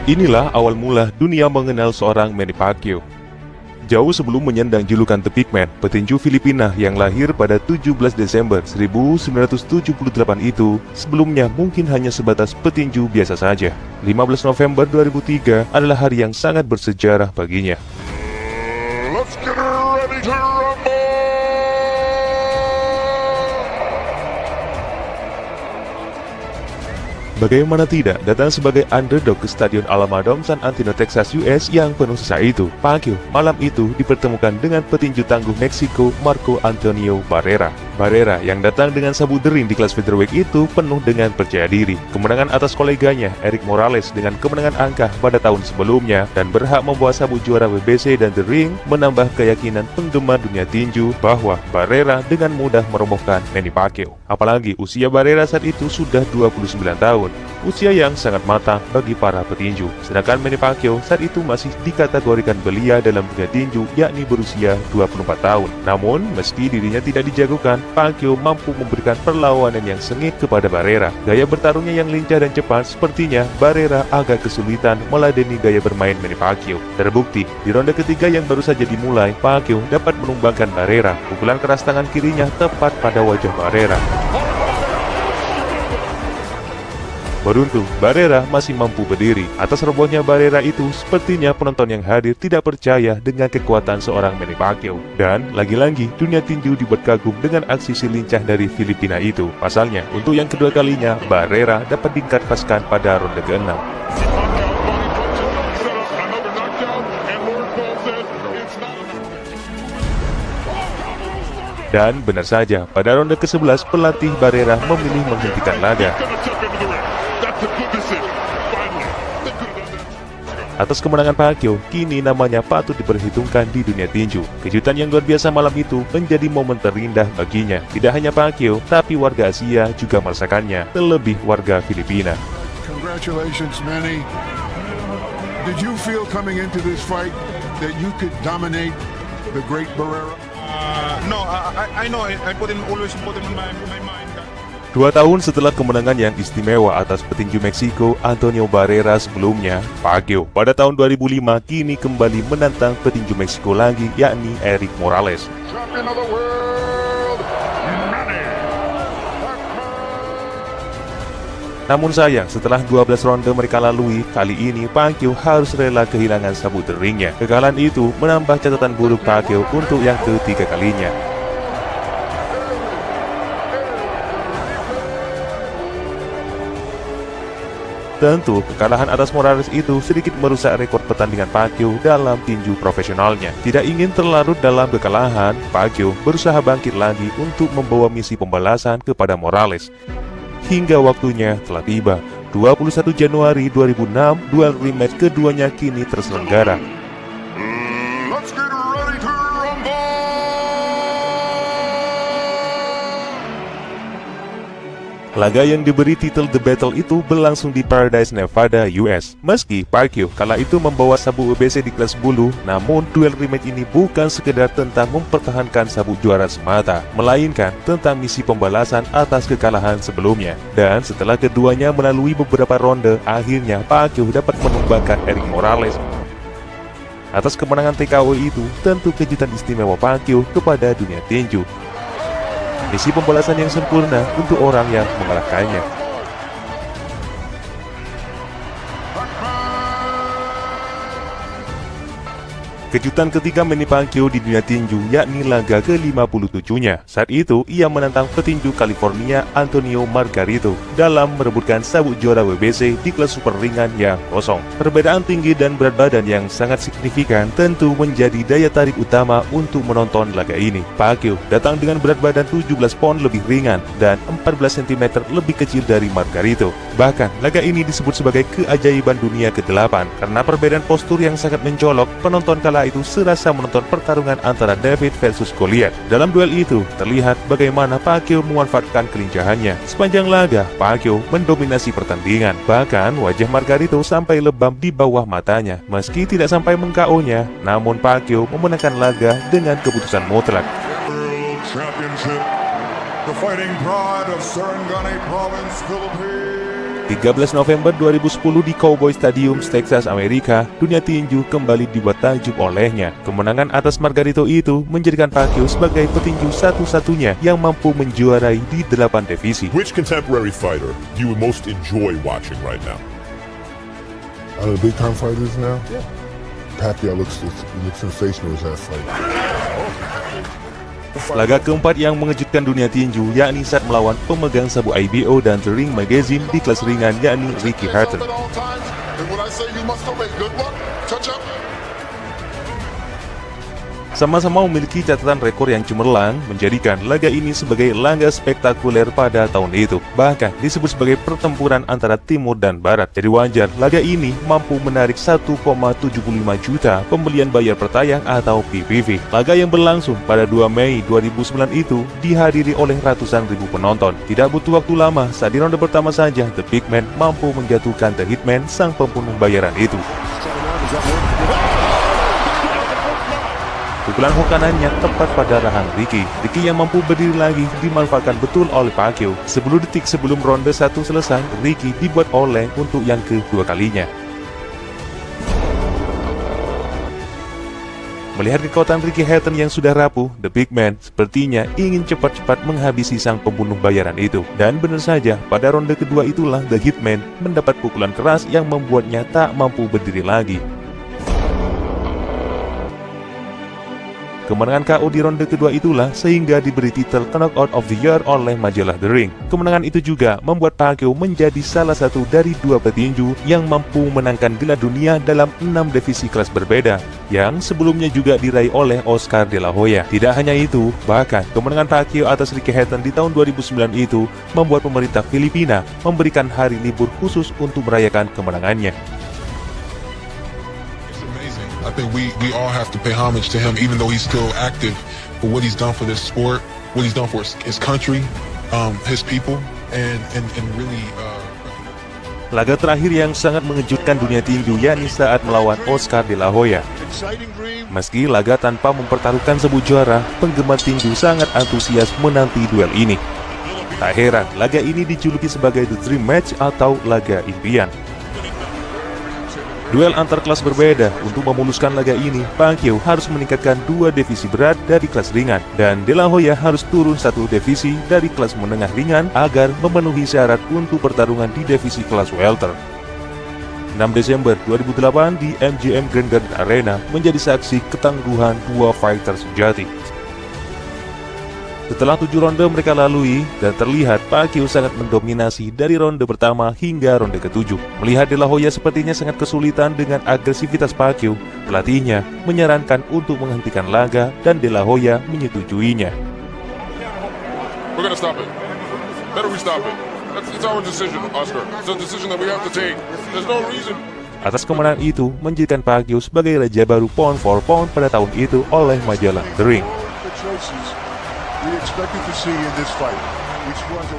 Inilah awal mula dunia mengenal seorang Manny Pacquiao. Jauh sebelum menyandang julukan The Big Man, petinju Filipina yang lahir pada 17 Desember 1978 itu sebelumnya mungkin hanya sebatas petinju biasa saja. 15 November 2003 adalah hari yang sangat bersejarah baginya. Let's get ready to rumble! Bagaimana tidak, datang sebagai underdog ke Stadion Alameda San Antonio, Texas, US yang penuh sesak itu, Pacquiao malam itu dipertemukan dengan petinju tangguh Meksiko Marco Antonio Barrera. Barrera yang datang dengan sabuk dering di kelas featherweight itu penuh dengan percaya diri. Kemenangan atas koleganya Erik Morales dengan kemenangan angka pada tahun sebelumnya dan berhak membawa sabuk juara WBC dan The Ring menambah keyakinan penggemar dunia tinju bahwa Barrera dengan mudah merobohkan Manny Pacquiao. Apalagi usia Barrera saat itu sudah 29 tahun. Usia yang sangat matang bagi para petinju. Sedangkan Manny Pacquiao saat itu masih dikategorikan belia dalam dunia tinju, yakni berusia 24 tahun. Namun, meski dirinya tidak dijagokan, Pacquiao mampu memberikan perlawanan yang sengit kepada Barrera. Gaya bertarungnya yang lincah dan cepat, sepertinya Barrera agak kesulitan meladeni gaya bermain Manny Pacquiao. Terbukti, di ronde ketiga yang baru saja dimulai, Pacquiao dapat menumbangkan Barrera. Pukulan keras tangan kirinya tepat pada wajah Barrera. Beruntung, Barrera masih mampu berdiri. Atas robohnya Barrera itu, sepertinya penonton yang hadir tidak percaya dengan kekuatan seorang Manny Pacquiao. Dan, lagi-lagi, dunia tinju dibuat kagum dengan aksi si lincah dari Filipina itu. Pasalnya, untuk yang kedua kalinya, Barrera dapat diingkatkan pada ronde ke-6. Dan benar saja, pada ronde ke-11, pelatih Barrera memilih menghentikan laga. Atas kemenangan Pacquiao, kini namanya patut diperhitungkan di dunia tinju. Kejutan yang luar biasa malam itu menjadi momen terindah baginya. Tidak hanya Pacquiao, tapi warga Asia juga merasakannya, terlebih warga Filipina. Congratulations, Manny. Did you feel coming into this fight that you could dominate the great Barrera? No, I know. I always put it in my mind. 2 tahun setelah kemenangan yang istimewa atas petinju Meksiko Antonio Barrera sebelumnya, Pacquiao pada tahun 2005 kini kembali menantang petinju Meksiko lagi, yakni Erik Morales. Champion of the world, Manny. Namun sayang, setelah 12 ronde mereka lalui, kali ini Pacquiao harus rela kehilangan sabuk deringnya. Kekalahan itu menambah catatan buruk Pacquiao untuk yang ketiga kalinya. Tentu, kekalahan atas Morales itu sedikit merusak rekor pertandingan Pacquiao dalam tinju profesionalnya. Tidak ingin terlarut dalam kekalahan, Pacquiao berusaha bangkit lagi untuk membawa misi pembalasan kepada Morales. Hingga waktunya telah tiba. 21 Januari 2006, duel rematch keduanya kini terselenggara. Let's get ready to rumble! Laga yang diberi titel The Battle itu berlangsung di Paradise, Nevada, US. Meski Pacquiao kala itu membawa sabuk WBC di kelas bulu, namun duel rematch ini bukan sekedar tentang mempertahankan sabuk juara semata, melainkan tentang misi pembalasan atas kekalahan sebelumnya. Dan setelah keduanya melalui beberapa ronde, akhirnya Pacquiao dapat menumbangkan Erik Morales. Atas kemenangan TKO itu, tentu kejutan istimewa Pacquiao kepada dunia tinju. Misi pembalasan yang sempurna untuk orang yang mengalahkannya. Kejutan ketiga Manny Pacquiao di dunia tinju yakni laga ke-57-nya. Saat itu, ia menantang petinju California Antonio Margarito dalam merebutkan sabuk juara WBC di kelas super ringan yang kosong. Perbedaan tinggi dan berat badan yang sangat signifikan tentu menjadi daya tarik utama untuk menonton laga ini. Pacquiao datang dengan berat badan 17 pound lebih ringan dan 14 cm lebih kecil dari Margarito. Bahkan, laga ini disebut sebagai keajaiban dunia ke-8 karena perbedaan postur yang sangat mencolok. Penonton kala itu serasa menonton pertarungan antara David versus Goliath. Dalam duel itu, terlihat bagaimana Pacquiao memanfaatkan kelincahannya. Sepanjang laga, Pacquiao mendominasi pertandingan. Bahkan, wajah Margarito sampai lebam di bawah matanya. Meski tidak sampai meng-KO-nya, namun Pacquiao memenangkan laga dengan keputusan mutlak. World Championship, the fighting pride of Sarangani Province, Philippines. 13 November 2010 di Cowboy Stadium, Texas, Amerika, dunia tinju kembali dibuat takjub olehnya. Kemenangan atas Margarito itu menjadikan Pacquiao sebagai petinju satu-satunya yang mampu menjuarai di 8 divisi. Which contemporary fighter do you most enjoy watching right now? Out of the big time fighters now? Yeah. Pacquiao looks sensational as that fighter. Laga keempat yang mengejutkan dunia tinju yakni saat melawan pemegang sabu IBO dan The Ring Magazine di kelas ringan yakni Ricky Hatton. Sama-sama memiliki catatan rekor yang cemerlang, menjadikan laga ini sebagai laga spektakuler pada tahun itu. Bahkan disebut sebagai pertempuran antara timur dan barat. Jadi wajar laga ini mampu menarik 1,75 juta pembelian bayar per tayang atau PPV. Laga yang berlangsung pada 2 Mei 2009 itu dihadiri oleh ratusan ribu penonton. Tidak butuh waktu lama, saat di ronde pertama saja The Big Man mampu menjatuhkan The Hitman, sang pembunuh bayaran itu. Pukulan hook kanannya tepat pada rahang Ricky. Ricky yang mampu berdiri lagi dimanfaatkan betul oleh Pacquiao. 10 detik sebelum ronde 1 selesai, Ricky dibuat oleng untuk yang kedua kalinya. Melihat kekuatan Ricky Hatton yang sudah rapuh, The Big Man sepertinya ingin cepat-cepat menghabisi sang pembunuh bayaran itu. Dan benar saja, pada ronde kedua itulah The Hitman mendapat pukulan keras yang membuatnya tak mampu berdiri lagi. Kemenangan KO di ronde kedua itulah sehingga diberi titel Knockout of the Year oleh majalah The Ring. Kemenangan itu juga membuat Pacquiao menjadi salah satu dari 2 petinju yang mampu menangkan gelar dunia dalam 6 divisi kelas berbeda, yang sebelumnya juga diraih oleh Oscar De La Hoya. Tidak hanya itu, bahkan kemenangan Pacquiao atas Ricky Hatton di tahun 2009 itu membuat pemerintah Filipina memberikan hari libur khusus untuk merayakan kemenangannya. I think we all have to pay homage to him, even though he's still active, for what he's done for this sport, what he's done for his country, his people, and really. Laga terakhir yang sangat mengejutkan dunia tinju yakni saat melawan Oscar De La Hoya. Meski laga tanpa mempertaruhkan sabu juara, penggemar tinju sangat antusias menanti duel ini. Tak heran, laga ini dijuluki sebagai The Dream Match atau laga impian. Duel antar kelas berbeda. Untuk memuluskan laga ini, Pacquiao harus meningkatkan 2 divisi berat dari kelas ringan, dan De La Hoya harus turun 1 divisi dari kelas menengah ringan agar memenuhi syarat untuk pertarungan di divisi kelas welter. 6 Desember 2008 di MGM Grand Garden Arena menjadi saksi ketangguhan 2 fighter sejati. Setelah 7 ronde mereka lalui, dan terlihat Pacquiao sangat mendominasi dari ronde pertama hingga ronde ke-7. Melihat De La Hoya sepertinya sangat kesulitan dengan agresivitas Pacquiao, pelatihnya menyarankan untuk menghentikan laga dan De La Hoya menyetujuinya. We're gonna stop it. Better we stop it. It's our decision, Oscar. It's a decision that we have to take. There's no reason. Atas kemenangan itu menjadikan Pacquiao sebagai raja baru pound for pound pada tahun itu oleh majalah The Ring. We expected to see in this fight, which was a